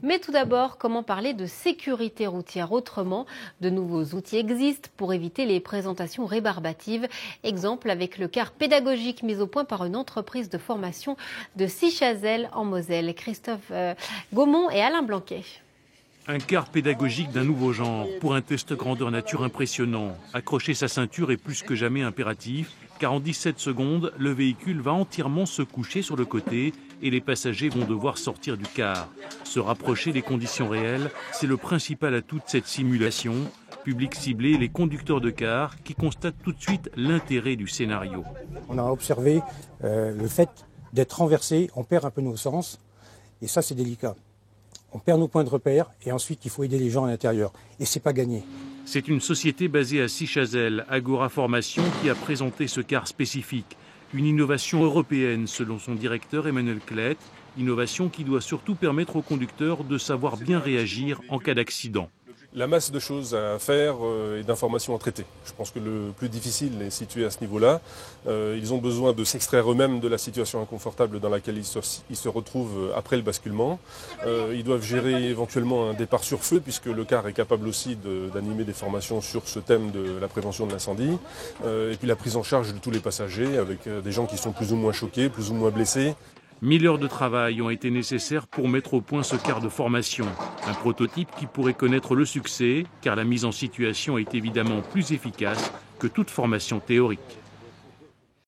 Mais tout d'abord, comment parler de sécurité routière autrement? De nouveaux outils existent pour éviter les présentations rébarbatives. Exemple avec le car pédagogique mis au point par une entreprise de formation de Sichazel en Moselle. Christophe Gaumont et Alain Blanquet. Un car pédagogique d'un nouveau genre, pour un test grandeur nature impressionnant. Accrocher sa ceinture est plus que jamais impératif, car en 17 secondes, le véhicule va entièrement se coucher sur le côté et les passagers vont devoir sortir du car. Se rapprocher des conditions réelles, c'est le principal atout de cette simulation. Public ciblé, les conducteurs de car qui constatent tout de suite l'intérêt du scénario. On a observé le fait d'être renversé, on perd un peu nos sens, et ça c'est délicat. On perd nos points de repère et ensuite il faut aider les gens à l'intérieur. Et c'est pas gagné. C'est une société basée à Sichazel, Agora Formation, qui a présenté ce car spécifique. Une innovation européenne selon son directeur Emmanuel Klett. Innovation qui doit surtout permettre aux conducteurs de savoir bien réagir en cas d'accident. La masse de choses à faire et d'informations à traiter. Je pense que le plus difficile est situé à ce niveau-là. Ils ont besoin de s'extraire eux-mêmes de la situation inconfortable dans laquelle ils se retrouvent après le basculement. Ils doivent gérer éventuellement un départ sur feu, puisque le car est capable aussi d'animer des formations sur ce thème de la prévention de l'incendie. Et puis la prise en charge de tous les passagers, avec des gens qui sont plus ou moins choqués, plus ou moins blessés. 1000 heures de travail ont été nécessaires pour mettre au point ce car de formation. Un prototype qui pourrait connaître le succès, car la mise en situation est évidemment plus efficace que toute formation théorique.